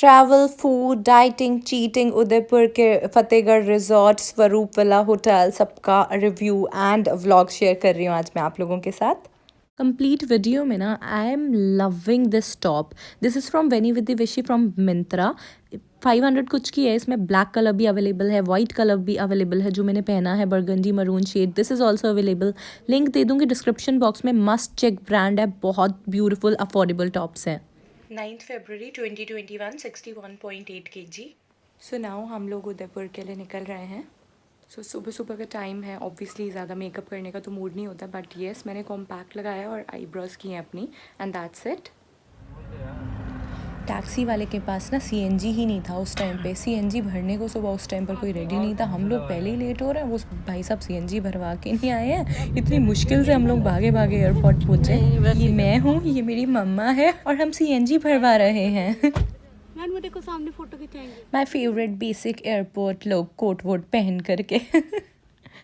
Travel, food, dieting, cheating, Udaipur के Fatehgarh resort, स्वरूप villa hotel, सबका रिव्यू एंड व्लॉग शेयर कर रही हूँ आज मैं आप लोगों के साथ। कंप्लीट वीडियो में ना I am loving this top. This is from Veni with Vishi from Myntra. 500 कुछ की है। इसमें ब्लैक कलर भी अवेलेबल है, वाइट कलर भी अवेलेबल है, जो मैंने पहना है burgundy maroon shade. This is also available. Link दे दूँगी डिस्क्रिप्शन बॉक्स में। मस्ट चेक ब्रांड है, बहुत ब्यूटीफुल अफोर्डेबल टॉप्स हैं। 9 फरवरी 2021, 61.8 kg। सो नाउ हम लोग उदयपुर के लिए निकल रहे हैं। सो सुबह सुबह का टाइम है, ऑब्वियसली ज़्यादा मेकअप करने का तो मूड नहीं होता, बट येस मैंने कॉम्पैक्ट लगाया और आईब्रोज की हैं अपनी, एंड दैट्स इट। टैक्सी वाले के पास ना सीएनजी ही नहीं था उस टाइम पे। सीएनजी भरने को सुबह उस टाइम पर कोई रेडी नहीं था। हम लोग पहले ही लेट हो रहे हैं, वो भाई साहब सीएनजी भरवा के नहीं आए हैं। इतनी मुश्किल से हम लोग भागे भागे एयरपोर्ट पहुँचे। ये मैं हूँ, ये मेरी मम्मा है, और हम सीएनजी भरवा रहे हैं। मेरे को सामने फोटो खिंचाएंगे। माई फेवरेट बेसिक एयरपोर्ट लोग कोट वोट पहन करके।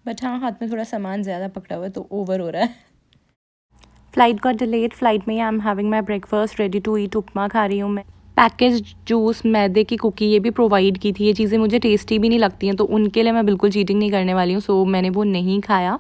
बट हाँ, हाथ में थोड़ा सामान ज़्यादा पकड़ा हुआ है तो ओवर हो रहा है। Flight got delayed. फ्लाइट में ही I am having my breakfast, ready to eat. Upma खा रही हूँ मैं। पैकेज जूस, मैदे की कुकी, ये भी प्रोवाइड की थी। ये चीज़ें मुझे टेस्टी भी नहीं लगती हैं, तो उनके लिए मैं बिल्कुल चीटिंग नहीं करने वाली हूँ, सो मैंने वो नहीं खाया।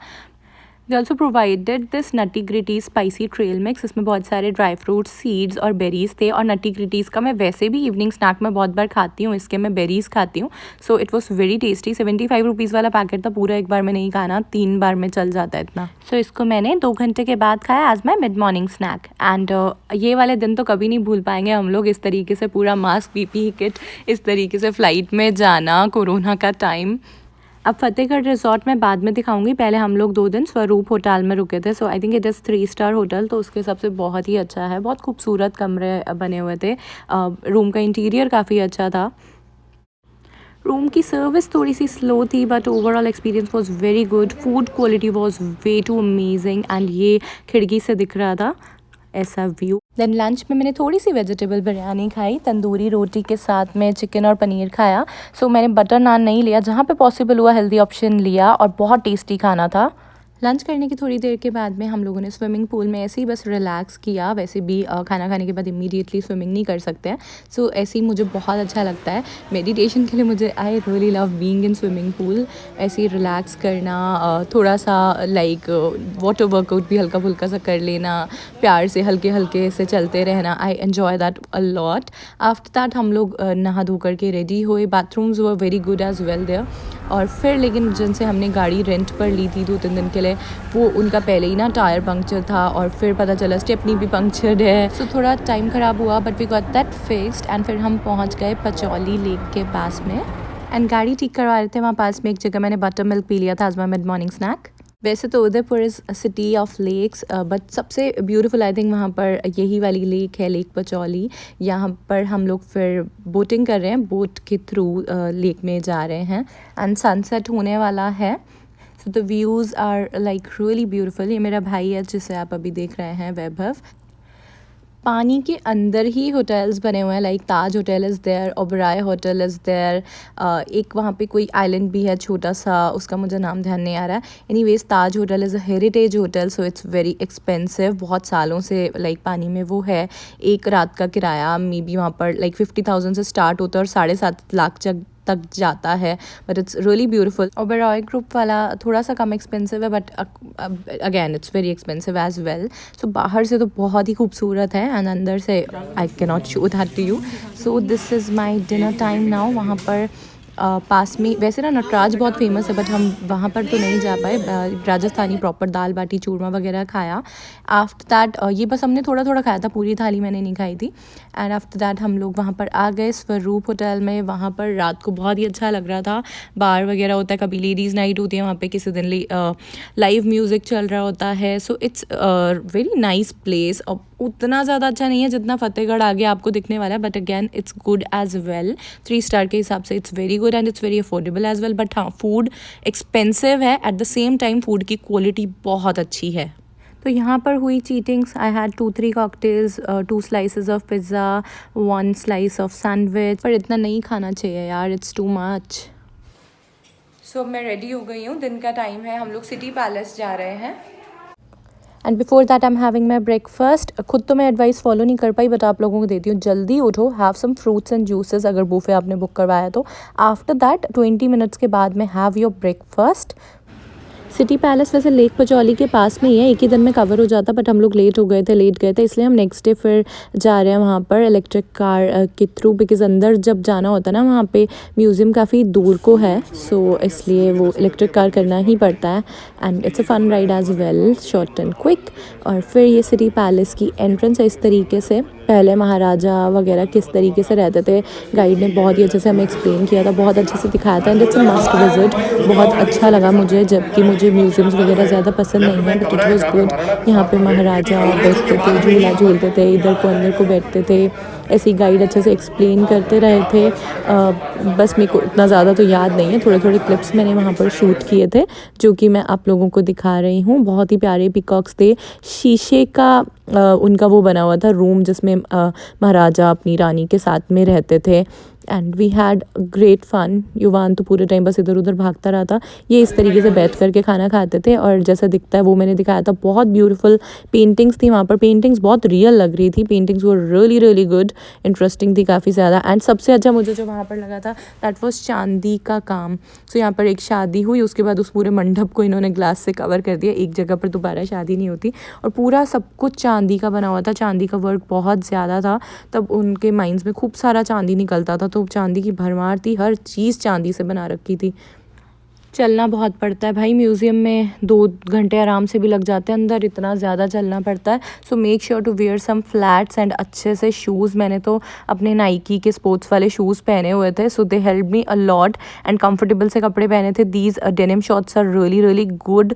We also provided this nutty gritties spicy trail mix. इसमें बहुत सारे ड्राई फ्रूट्स, सीड्स और बेरीज़ थे। और नटी ग्रिटीज़ का मैं वैसे भी इवनिंग स्नैक में बहुत बार खाती हूँ, इसके मैं बेरीज़ खाती हूँ। So it was very tasty. 75 rupees वाला पैकेट था, पूरा एक बार में नहीं खाना, 3 बार में चल जाता है इतना। सो इसको मैंने 2 घंटे के बाद खाया as my mid morning snack. And ये वाले दिन तो कभी नहीं भूल पाएंगे हम लोग। इस तरीके से पूरा मास्क, पीपीई किट, इस तरीके से फ़्लाइट में जाना, कोरोना का टाइम। अब फतेहगढ़ रिजॉर्ट में बाद में दिखाऊंगी। पहले हम लोग 2 दिन स्वरूप होटल में रुके थे। So I think it is 3 star hotel, तो उसके हिसाब से बहुत ही अच्छा है। बहुत खूबसूरत कमरे बने हुए थे। रूम का इंटीरियर काफ़ी अच्छा था। रूम की सर्विस थोड़ी सी स्लो थी, but overall experience was very good. Food quality was way too amazing, and ये खिड़की से दिख रहा था ऐसा व्यू। देन लंच में मैंने थोड़ी सी वेजिटेबल बिरयानी खाई, तंदूरी रोटी के साथ में चिकन और पनीर खाया। सो मैंने बटर नान नहीं लिया, जहाँ पे पॉसिबल हुआ हेल्दी ऑप्शन लिया, और बहुत टेस्टी खाना था। लंच करने की थोड़ी देर के बाद में हम लोगों ने स्विमिंग पूल में ऐसे ही बस रिलैक्स किया। वैसे भी खाना खाने के बाद इमीडिएटली स्विमिंग नहीं कर सकते हैं, सो ऐसे ही मुझे बहुत अच्छा लगता है। मेडिटेशन के लिए मुझे I really love being in swimming pool. ऐसे ही रिलैक्स करना, थोड़ा सा लाइक वाटर वर्कआउट भी हल्का फुल्का सा कर लेना, प्यार से हल्के हल्के से चलते रहना। I enjoy that a lot. After that हम लोग नहा धो करके रेडी हुए। Bathrooms were very good as well there. और फिर लेकिन जिनसे हमने गाड़ी रेंट पर ली थी 2-3 दिन के लिए, वो उनका पहले ही ना टायर पंक्चर था, और फिर पता चला स्टेपनी भी पंक्चर्ड है। सो थोड़ा टाइम ख़राब हुआ, but we got that fixed. And फिर हम पहुंच गए पचौली लेक के पास में, एंड गाड़ी ठीक करवा रहे थे वहाँ पास में एक जगह। मैंने बटर मिल्क पी लिया था as my mid morning snack. वैसे तो Udaipur is city of lakes, but सबसे ब्यूटीफुल आई थिंक वहाँ पर यही वाली लेक है, लेक पचौली। यहाँ पर हम लोग फिर बोटिंग कर रहे हैं, बोट के थ्रू लेक में जा रहे हैं, एंड सनसेट होने वाला है। So the views are like really beautiful. ये मेरा भाई है जिसे आप अभी देख रहे हैं, वैभव। पानी के अंदर ही होटल्स बने हुए हैं, like Taj hotel is there, Oberoi hotel is there. एक वहाँ पे कोई आइलैंड भी है छोटा सा, उसका मुझे नाम ध्यान नहीं आ रहा है। Anyways Taj hotel is a heritage hotel, so it's very expensive. बहुत सालों से लाइक पानी में वो है। एक रात का किराया मे बी वहाँ पर लाइक 50,000 से स्टार्ट होता है और 7.5 लाख तक जाता है, but it's really beautiful. Oberoi group वाला थोड़ा सा कम एक्सपेंसिव है, but again it's very expensive as well. So बाहर से तो बहुत ही खूबसूरत है, एंड अंदर से I can not show that to you. So this is my dinner time now. वहाँ पर पास में वैसे ना नटराज बहुत फेमस है, बट हम वहाँ पर तो नहीं जा पाए। राजस्थानी प्रॉपर दाल बाटी चूरमा वगैरह खाया। आफ्टर दैट ये बस हमने थोड़ा थोड़ा खाया था, पूरी थाली मैंने नहीं खाई थी। एंड आफ्टर दैट हम लोग वहाँ पर आ गए स्वरूप होटल में। वहाँ पर रात को बहुत ही अच्छा लग रहा था। बार वगैरह होता है, कभी लेडीज़ नाइट होती है वहाँ पे, किसी दिन लाइव म्यूज़िक चल रहा होता है। सो इट्स वेरी नाइस प्लेस। उतना ज़्यादा अच्छा नहीं है जितना फतेहगढ़ आगे आपको दिखने वाला है, but again it's good as well. 3 star के हिसाब से it's very good, and it's very affordable as well. But हाँ, फूड एक्सपेंसिव है, at the same time food की क्वालिटी बहुत अच्छी है। तो यहाँ पर हुई cheatings. I had 2-3 cocktails, 2 slices of pizza, 1 slice of sandwich. पर इतना नहीं खाना चाहिए यार, इट्स टू मच। सो मैं रेडी हो गई हूँ, दिन का टाइम है, हम लोग सिटी पैलेस जा रहे हैं। And before that I am having my breakfast. खुद तो मैं एडवाइस फॉलो नहीं कर पाई, बट आप लोगों को देती हूँ, जल्दी उठो, have some fruits and juices अगर बुफे आपने बुक करवाया तो। आफ्टर दैट 20 मिनट्स के बाद में have your breakfast. City palace वैसे लेक पचौली के पास में ही है, एक ही दिन में कवर हो जाता, बट हम लोग लेट गए थे, इसलिए हम नेक्स्ट डे फिर जा रहे हैं वहाँ पर इलेक्ट्रिक कार के थ्रू, बिकॉज़ अंदर जब जाना होता है ना वहाँ पे म्यूज़ियम काफ़ी दूर को है, सो इसलिए वो इलेक्ट्रिक कार करना ही पड़ता है। And it's a fun ride as well, short and quick. और फिर ये सिटी पैलेस की एंट्रेंस है इस तरीके से। पहले महाराजा वगैरह किस तरीके से रहते थे, गाइड ने बहुत ही अच्छे से हमें एक्सप्लेन किया था, बहुत अच्छे से दिखाया था, and it's a must visit. बहुत अच्छा लगा मुझे, जबकि मुझे म्यूज़ियम्स वगैरह ज़्यादा पसंद नहीं है, बट इट वाज गुड। यहाँ पे महाराजा बैठते थे, झूला झूलते थे, इधर को अंदर को बैठते थे, ऐसे ही गाइड अच्छे से एक्सप्लेन करते रहे थे। बस मेरे को इतना ज़्यादा तो याद नहीं है, थोड़े थोड़े क्लिप्स मैंने वहाँ पर शूट किए थे जो कि मैं आप लोगों को दिखा रही हूँ। बहुत ही प्यारे पीकॉक्स थे, शीशे का उनका वो बना हुआ था रूम, जिसमें महाराजा अपनी रानी के साथ में रहते थे। And we had great fun. Yuvaan तो पूरे टाइम बस इधर उधर भागता रहा था। ये इस तरीके से बैठ करके खाना खाते थे, और जैसा दिखता है वो मैंने दिखाया था। बहुत ब्यूटीफुल पेंटिंग्स थी वहाँ पर, पेंटिंग्स बहुत रियल लग रही थी, पेंटिंग्स वो रियली रियली गुड, इंटरेस्टिंग थी काफ़ी ज़्यादा। एंड सबसे अच्छा मुझे जो वहाँ पर लगा था, दैट वॉज चांदी का काम। सो यहाँ पर एक शादी हुई, उसके बाद उस पूरे मंडप को इन्होंने ग्लास से कवर कर दिया, एक जगह पर दोबारा शादी नहीं होती, और पूरा सब कुछ चांदी का बना हुआ था। चांदी का वर्क बहुत ज़्यादा था, तब उनके माइंस में खूब सारा चांदी निकलता था, तो चांदी की भरमार थी, हर चीज़ चांदी से बना रखी थी। चलना बहुत पड़ता है भाई, म्यूज़ियम में 2 घंटे आराम से भी लग जाते हैं अंदर, इतना ज़्यादा चलना पड़ता है। So make sure to wear some flats and अच्छे से शूज़। मैंने तो अपने नाइकी के स्पोर्ट्स वाले शूज़ पहने हुए थे, so they help me a lot, and comfortable से कपड़े पहने थे। These denim shorts are really really good.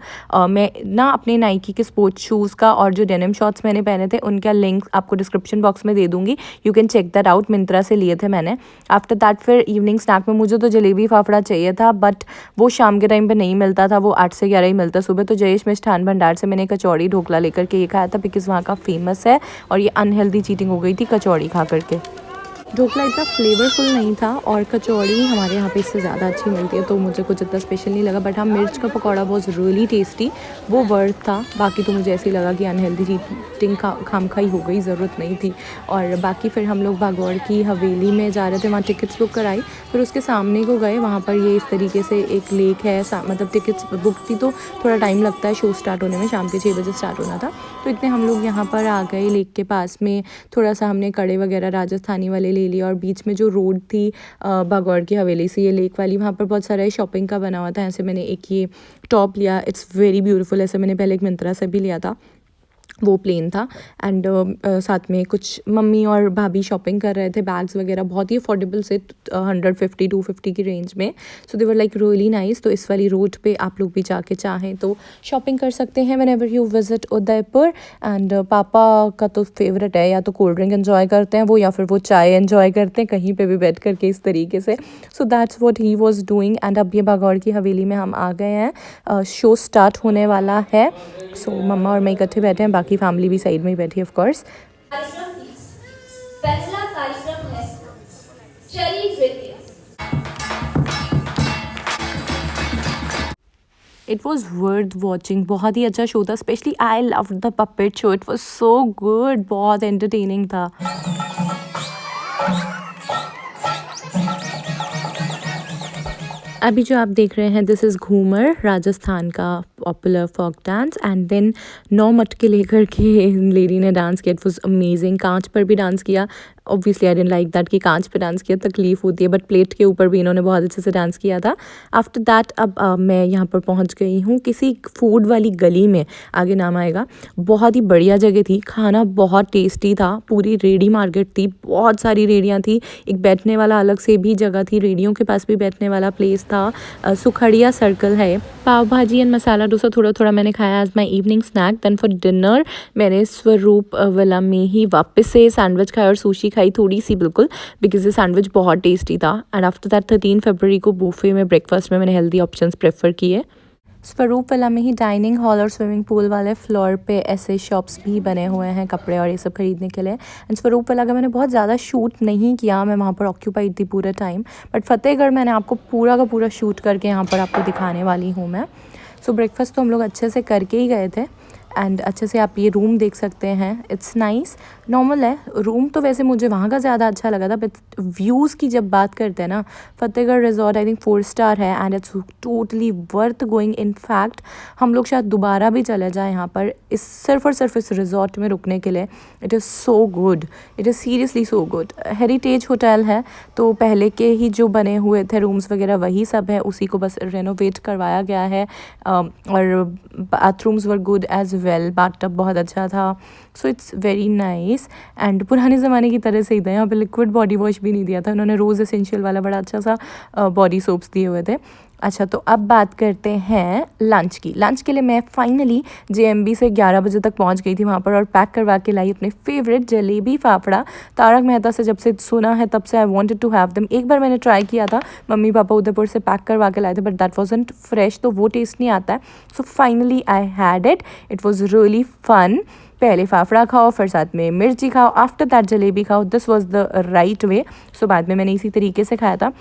मैं ना अपने नाइकी के स्पोर्ट्स शूज़ का और जो डेनिम शॉर्ट्स मैंने पहने थे उनका लिंक आपको डिस्क्रिप्शन बॉक्स में दे दूँगी, you can check that out. Myntra से लिए थे मैंने। आफ्टर दैट फिर इवनिंग स्नैक में मुझे तो जलेबी फाफड़ा चाहिए था, बट वो शाम के टाइम पे नहीं मिलता था, वो 8 से 11 ही मिलता सुबह। तो जयेश मिष्ठान भंडार से मैंने कचौड़ी ढोकला लेकर के ये खाया था, बिकॉज़ वहाँ का फेमस है, और ये अनहेल्दी चीटिंग हो गई थी कचौड़ी खा करके। ढोकला इतना फ्लेवरफुल नहीं था, और कचौड़ी हमारे यहाँ पे इससे ज़्यादा अच्छी मिलती है, तो मुझे कुछ इतना स्पेशल नहीं लगा। बट हाँ, मिर्च का पकौड़ा वॉज रियली टेस्टी, वो वर्थ था। बाकी तो मुझे ऐसे ही लगा कि अनहेल्दी चीटिंग खाम खाई हो गई, ज़रूरत नहीं थी। और बाकी फिर हम लोग भागौड़ की हवेली में जा रहे थे, वहाँ टिकट्स बुक कराई, फिर उसके सामने को गए, वहाँ पर ये इस तरीके से एक लेक है, मतलब टिकट्स बुक थी तो थोड़ा टाइम लगता है शो स्टार्ट होने में, शाम के 6 बजे स्टार्ट होना था। तो इतने हम लोग यहाँ पर आ गए लेक के पास में, थोड़ा सा हमने कड़े वगैरह राजस्थानी वाले ले लिया, और बीच में जो रोड थी भागौड़ की हवेली से ये लेक वाली, वहाँ पर बहुत सारा शॉपिंग का बना हुआ था। ऐसे मैंने एक ये टॉप लिया, इट्स वेरी ब्यूटीफुल। ऐसे मैंने पहले एक मिंत्रा से भी लिया था, वो प्लेन था। एंड साथ में कुछ मम्मी और भाभी शॉपिंग कर रहे थे, बैग्स वगैरह बहुत ही अफोर्डेबल से 150-250 की रेंज में। सो दे वर लाइक रियली नाइस। तो इस वाली रोड पे आप लोग भी जाके चाहें तो शॉपिंग कर सकते हैं whenever you visit Udaipur. And पापा का तो फेवरेट है, या तो कोल्ड ड्रिंक एंजॉय करते हैं वो, या फिर वो चाय एंजॉय करते हैं कहीं पे भी बैठ करके इस तरीके से। So that's what he was doing. And अब ये भागौड़ की हवेली में हम आ गए हैं, शो स्टार्ट होने वाला है। सो मम्मा और मैं इकट्ठे बैठे हैं, बाकी फैमिली भी साइड में ही बैठी है ऑफ कोर्स। पहला कार्यक्रम है चरी नृत्य। इट वॉज वर्थ वॉचिंग, बहुत ही अच्छा शो था, specially I love the puppet show, it was so good, बहुत एंटरटेनिंग था। अभी जो आप देख रहे हैं दिस इज़ घूमर, राजस्थान का popular folk dance. And then 9 मटके लेकर के लेडी ने डांस किया, इट वॉज अमेजिंग। कांच पर भी डांस किया, obviously I didn't like that कि कांच पे डांस किया, तकलीफ़ होती है, बट प्लेट के ऊपर भी इन्होंने बहुत अच्छे से डांस किया था। आफ्टर दैट अब मैं यहाँ पर पहुँच गई हूँ किसी फूड वाली गली में, आगे नाम आएगा। बहुत ही बढ़िया जगह थी, खाना बहुत टेस्टी था, पूरी रेडी मार्केट थी, बहुत सारी रेडियाँ थी, एक बैठने वाला अलग से भी जगह थी, रेडियों के पास भी बैठने वाला प्लेस था। सुखड़िया सर्कल है। पाव भाजी एंड मसाला डोसा थोड़ा थोड़ा मैंने खाया as my evening snack. Then for dinner मैंने स्वरूप विला में ही वापस से सैंडविच खाया और सुशी खाई, थोड़ी सी बिल्कुल, बिकॉज ये सैंडविच बहुत टेस्टी था। एंड आफ्टर दैट 13 फरवरी को बुफे में ब्रेकफास्ट में मैंने हेल्दी ऑप्शंस प्रेफर किए। स्वरूप विला में ही डाइनिंग हॉल और स्विमिंग पूल वाले फ्लोर पे ऐसे शॉप्स भी बने हुए हैं कपड़े और ये सब खरीदने के लिए। एंड स्वरूप विला का मैंने बहुत ज़्यादा शूट नहीं किया, मैं वहाँ पर ऑक्यूपाइड थी पूरे टाइम, बट फतेहगढ़ मैंने आपको पूरा का पूरा शूट करके यहाँ पर आपको दिखाने वाली हूँ मैं। सो ब्रेकफास्ट तो हम लोग अच्छे से करके ही गए थे। एंड अच्छे से आप ये रूम देख सकते हैं, इट्स नाइस। नॉर्मल है रूम तो, वैसे मुझे वहाँ का ज़्यादा अच्छा लगा था, बट व्यूज़ की जब बात करते हैं ना, Fatehgarh resort I think 4 star है and it's totally worth going. In fact हम लोग शायद दोबारा भी चले जाएँ यहाँ पर इस सिर्फ और सिर्फ इस रिजॉर्ट में रुकने के लिए। It is so good, it is seriously so good. Heritage hotel है तो पहले के ही जो बने हुए थे रूम्स वगैरह वही सब है, उसी को बस रेनोवेट करवाया गया है। और bathrooms were good as well, bathtub बहुत अच्छा था। So it's very nice and पुराने ज़माने की तरह से ही था। यहाँ पे लिक्विड बॉडी वॉश भी नहीं दिया था उन्होंने, रोज़ एसेंशियल वाला बड़ा अच्छा सा बॉडी सोप्स दिए हुए थे। अच्छा, तो अब बात करते हैं लंच की। लंच के लिए मैं फाइनली JMB से 11 बजे तक पहुंच गई थी वहाँ पर और पैक करवा के लाई अपने फेवरेट जलेबी फाफड़ा। तारक मेहता से जब से सुना है तब से I wanted to have them. एक बार मैंने ट्राई किया था, मम्मी पापा उदयपुर से पैक करवा के लाए थे, बट दैट वाजंट फ्रेश, तो वो टेस्ट नहीं आता है। So finally I had it, it was really fun. पहले फाफड़ा खाओ, फिर साथ में मिर्ची खाओ, आफ्टर दैट जलेबी खाओ, this was the right way. So बाद में मैंने इसी तरीके से खाया था।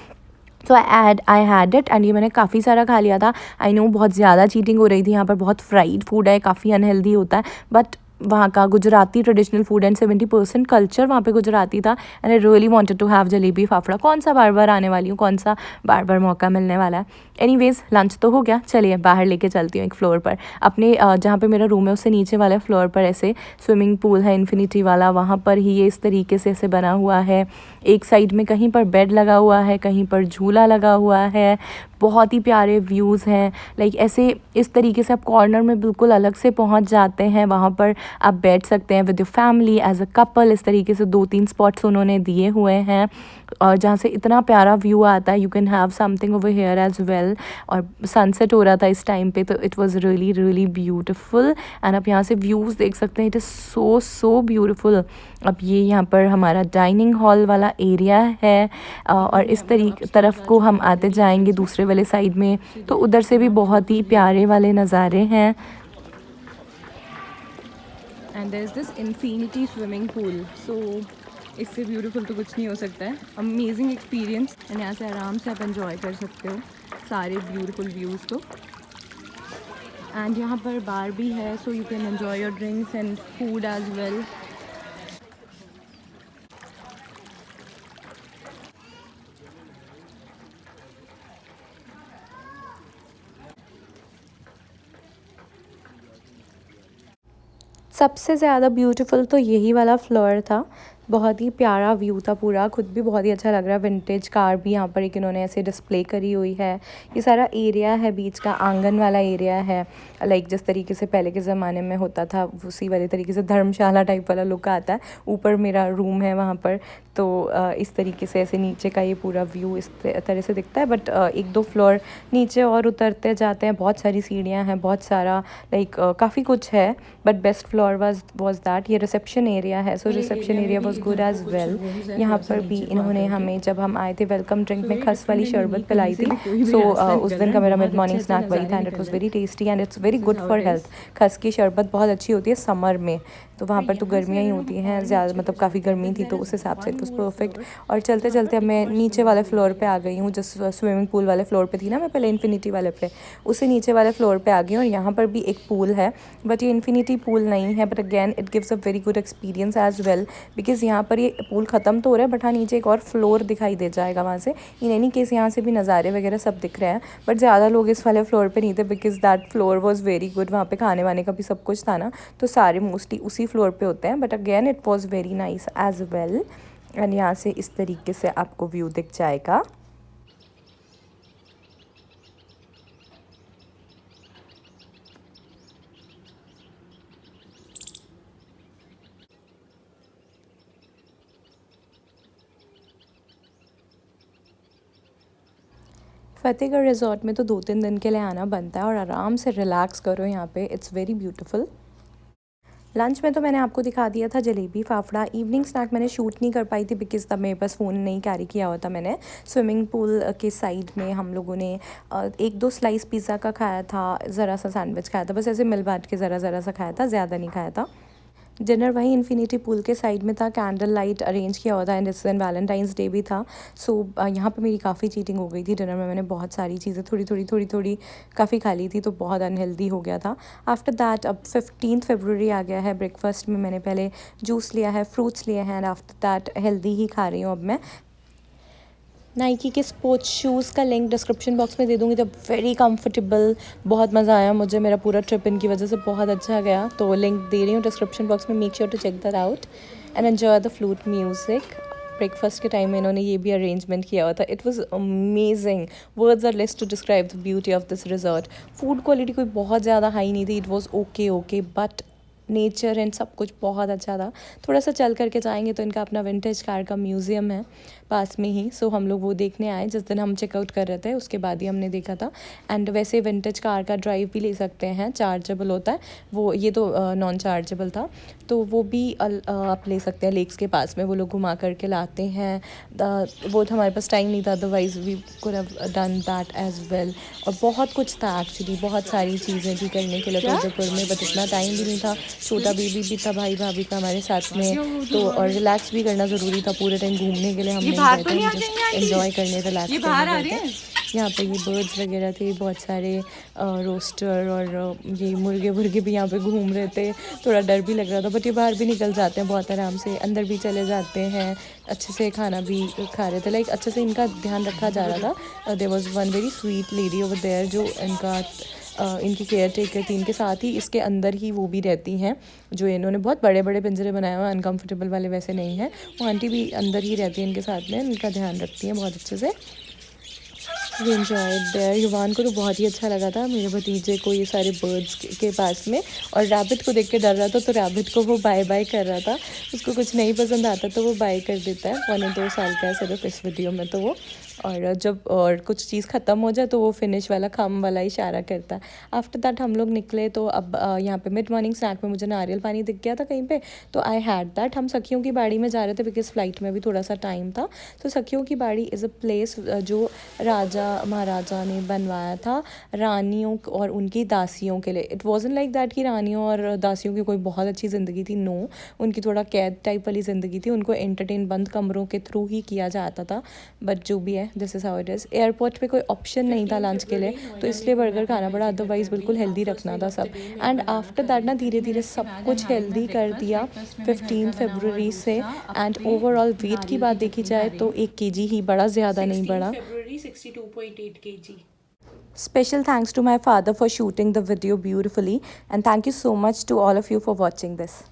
So I had it and ये मैंने काफ़ी सारा खा लिया था। आई नो बहुत ज़्यादा चीटिंग हो रही थी, यहाँ पर बहुत फ्राइड फूड है, काफ़ी अनहेल्दी होता है, बट वहाँ का Gujarati traditional food and 70% culture वहाँ पे गुजराती था and I really wanted to have jalebi fafda. कौन सा बार बार आने वाली हूँ, कौन सा बार बार मौका मिलने वाला है। एनीवेज लंच तो हो गया, चलिए बाहर लेके चलती हूँ एक फ्लोर पर अपने, जहाँ पे मेरा रूम है उससे नीचे वाले फ्लोर पर ऐसे स्विमिंग पूल है इन्फिनिटी वाला, वहाँ पर ही ये इस तरीके से ऐसे बना हुआ है। एक साइड में कहीं पर बेड लगा हुआ है, कहीं पर झूला लगा हुआ है, बहुत ही प्यारे व्यूज़ हैं। लाइक ऐसे इस तरीके से आप कॉर्नर में बिल्कुल अलग से पहुंच जाते हैं, वहाँ पर आप बैठ सकते हैं with your family as a couple. इस तरीके से 2-3 स्पॉट्स उन्होंने दिए हुए हैं और जहाँ से इतना प्यारा व्यू आता है। You can have something over here as well. और सनसेट हो रहा था इस टाइम पे, तो it was really really beautiful and आप यहाँ से व्यूज़ देख सकते हैं, it is so so beautiful. अब ये यहाँ पर हमारा डाइनिंग हॉल वाला एरिया है और इस तरफ को हम आते जाएंगे दूसरे वाले साइड में, तो उधर से भी बहुत ही प्यारे वाले नज़ारे हैं। And there is this infinity swimming pool, so इससे ब्यूटीफुल तो कुछ नहीं हो सकता है। अमेजिंग एक्सपीरियंस एंड यहाँ से आराम से आप एंजॉय कर सकते हो सारे ब्यूटीफुल व्यूज़ को। एंड यहाँ पर बार भी है, so you can enjoy your drinks and food as well. सबसे ज़्यादा ब्यूटीफुल तो यही वाला फ्लोर था, बहुत ही प्यारा व्यू था पूरा, खुद भी बहुत ही अच्छा लग रहा है। विंटेज कार भी यहाँ पर एक इन्होंने ऐसे डिस्प्ले करी हुई है। ये सारा एरिया है बीच का, आंगन वाला एरिया है, लाइक जिस तरीके से पहले के ज़माने में होता था उसी वाले तरीके से धर्मशाला टाइप वाला लुक आता है। ऊपर मेरा रूम है वहाँ पर, तो इस तरीके से ऐसे नीचे का ये पूरा व्यू इस तरह से दिखता है। बट 1-2 फ्लोर नीचे और उतरते जाते हैं, बहुत सारी सीढ़ियाँ हैं, बहुत सारा लाइक काफ़ी कुछ है, but best floor was that. ये रिसेप्शन एरिया है, so reception area was good as well. यहाँ पर भी इन्होंने हमें, जब हम आए थे वेलकम ड्रिंक में खस वाली शरबत पिलाई थी। सो उस दिन का मेरा मिड मॉर्निंग स्नैक वही था and it was very tasty and it's very good for health. खस की शरबत बहुत अच्छी होती है समर में, तो वहाँ पर तो गर्मियाँ ही होती हैं ज़्यादा, मतलब काफ़ी गर्मी थी तो उस हिसाब से इट वाज परफेक्ट। और चलते चलते अब मैं नीचे वाले फ्लोर पे आ गई हूँ, जिस स्विमिंग पूल वाले फ्लोर पे थी ना मैं पहले, इन्फिनिटी वाले पे, उससे नीचे वाले फ्लोर पे आ गई हूँ। और यहाँ पर भी एक पूल है, बट ये इन्फिनिटी पूल नहीं है, but again it gives a very good experience as well, because यहाँ पर ये पूल ख़त्म तो हो रहा है, बट हाँ नीचे एक और फ्लोर दिखाई दे जाएगा वहाँ से। इन एनी केस यहाँ से भी नज़ारे वगैरह सब दिख रहे हैं, बट ज़्यादा लोग इस वाले फ्लोर पे नहीं थे, because that floor was very good. वहाँ पे खाने वाने का भी सब कुछ था ना, तो सारे मोस्टली उसी फ्लोर पे होते हैं, but again it was very nice as well. And यहाँ से इस तरीके से आपको व्यू दिख जाएगा। फतेहगढ़ रिजॉर्ट में तो 2-3 दिन के लिए आना बनता है और आराम से रिलैक्स करो यहाँ पे, इट्स वेरी ब्यूटीफुल। लंच में तो मैंने आपको दिखा दिया था जलेबी फाफड़ा। इवनिंग स्नैक मैंने शूट नहीं कर पाई थी बिकॉज़ तब मेरे पास फ़ोन नहीं कैरी किया हुआ था मैंने। स्विमिंग पूल के साइड में हम लोगों ने 1-2 स्लाइस पिज़्ज़ा का खाया था, ज़रा सा सैंडविच खाया था, बस ऐसे मिल बांट के ज़रा सा खाया था, ज़्यादा नहीं खाया था। डिनर वहीं इन्फिनिटी पूल के साइड में था, कैंडल लाइट अरेंज किया हुआ था एंड इस दिन वैलेंटाइंस डे भी था। सो यहाँ पे मेरी काफ़ी चीटिंग हो गई थी। डिनर में मैंने बहुत सारी चीज़ें थोड़ी काफ़ी खा ली थी, तो बहुत अनहेल्दी हो गया था। आफ्टर दैट अब 15 फरवरी आ गया है। ब्रेकफास्ट में मैंने पहले जूस लिया है, फ्रूट्स लिए हैं एंड आफ्टर दैट हेल्दी ही खा रही हूँ अब मैं। नाइकी के स्पोर्ट्स शूज़ का लिंक डिस्क्रिप्शन बॉक्स में दे दूँगी। तो वेरी कंफर्टेबल, बहुत मज़ा आया मुझे, मेरा पूरा ट्रिप इनकी वजह से बहुत अच्छा गया। तो लिंक दे रही हूँ डिस्क्रिप्शन बॉक्स में, make sure to check that out and enjoy the flute music. Breakfast के टाइम में इन्होंने ये भी अरेंजमेंट किया हुआ था। It was amazing, words are less to describe the beauty of this resort. Food quality कोई बहुत ज़्यादा हाई नहीं थी, it was okay but nature and सब कुछ बहुत अच्छा था। थोड़ा सा चल करके जाएंगे तो इनका अपना विंटेज कार का म्यूज़ियम है पास में ही। सो हम लोग वो देखने आए जिस दिन हम चेकआउट कर रहे थे, उसके बाद ही हमने देखा था। एंड वैसे विंटेज कार का ड्राइव भी ले सकते हैं, चार्जेबल होता है वो, ये तो नॉन चार्जेबल था, तो वो भी आप ले सकते हैं। लेक्स के पास में वो लोग घुमा करके लाते हैं। वो तो हमारे पास टाइम नहीं था, otherwise we could have done that as well. और बहुत कुछ था एक्चुअली, बहुत सारी चीज़ें थी करने के लिए तो उदयपुर में, बट इतना टाइम भी नहीं था। छोटा बेबी भी था भाई भाभी का हमारे साथ में, तो और रिलैक्स भी करना ज़रूरी था। पूरे टाइम घूमने के लिए हम नहीं गए थे, हम जस्ट एंजॉय करने, रिलैक्स करने गए थे। यहाँ पे ये बर्ड्स वगैरह थे, बहुत सारे रोस्टर और ये मुर्गे भी यहाँ पे घूम रहे थे। थोड़ा डर भी लग रहा था, बट ये बाहर भी निकल जाते हैं बहुत आराम से, अंदर भी चले जाते हैं, अच्छे से खाना भी खा रहे थे। लाइक अच्छे से इनका ध्यान रखा जा रहा था। There was one very sweet lady over there जो इनकी केयर टेकर थी। इनके साथ ही इसके अंदर ही वो भी रहती हैं, जो इन्होंने बहुत बड़े बड़े पिंजरे बनाए हुए हैं, अनकम्फर्टेबल वाले वैसे नहीं है। वो आंटी भी अंदर ही रहती है इनके साथ में, इनका ध्यान रखती हैं बहुत अच्छे से। We enjoyed there. युवान को तो बहुत ही अच्छा लगा था, मेरे भतीजे को, ये सारे बर्ड्स के पास में। और रैबिट को देख के डर रहा था, तो रैबिट को वो बाय बाय कर रहा था। उसको कुछ नहीं पसंद आता तो वो बाय कर देता है। 1 और 2 साल का है सिर्फ इस वीडियो में तो वो। और जब और कुछ चीज़ ख़त्म हो जाए तो वो फिनिश वाला खम वाला इशारा करता है। आफ्टर दैट हम लोग निकले, तो अब यहाँ पे मिड मॉर्निंग स्नैक में मुझे नारियल पानी दिख गया था कहीं पे, तो आई हैड दैट। हम सखियों की बाड़ी में जा रहे थे बिकॉज फ्लाइट में भी थोड़ा सा टाइम था। तो सखियों की बाड़ी इज़ अ प्लेस जो राजा महाराजा ने बनवाया था रानियों और उनकी दासियों के लिए। इट वॉजन लाइक दैट कि रानियों और दासियों की कोई बहुत अच्छी ज़िंदगी थी, नो, उनकी थोड़ा कैद टाइप वाली ज़िंदगी थी। उनको एंटरटेन बंद कमरों के थ्रू ही किया जाता था, बट जो भी है this is how it is. Airport पे कोई ऑप्शन नहीं था लंच के लिए, तो इसलिए बर्गर खाना पड़ा, अदरवाइज़ बिल्कुल हेल्दी रखना था सब। एंड आफ्टर दैट ना धीरे धीरे सब कुछ हेल्दी कर दिया 15 फरवरी से। एंड ओवरऑल वेट की बात देखी जाए तो 1 kg ही बड़ा, ज़्यादा नहीं बढ़ा। 62.8 kg. Special thanks to my father for shooting the video beautifully, and thank you so much to all of you for watching this.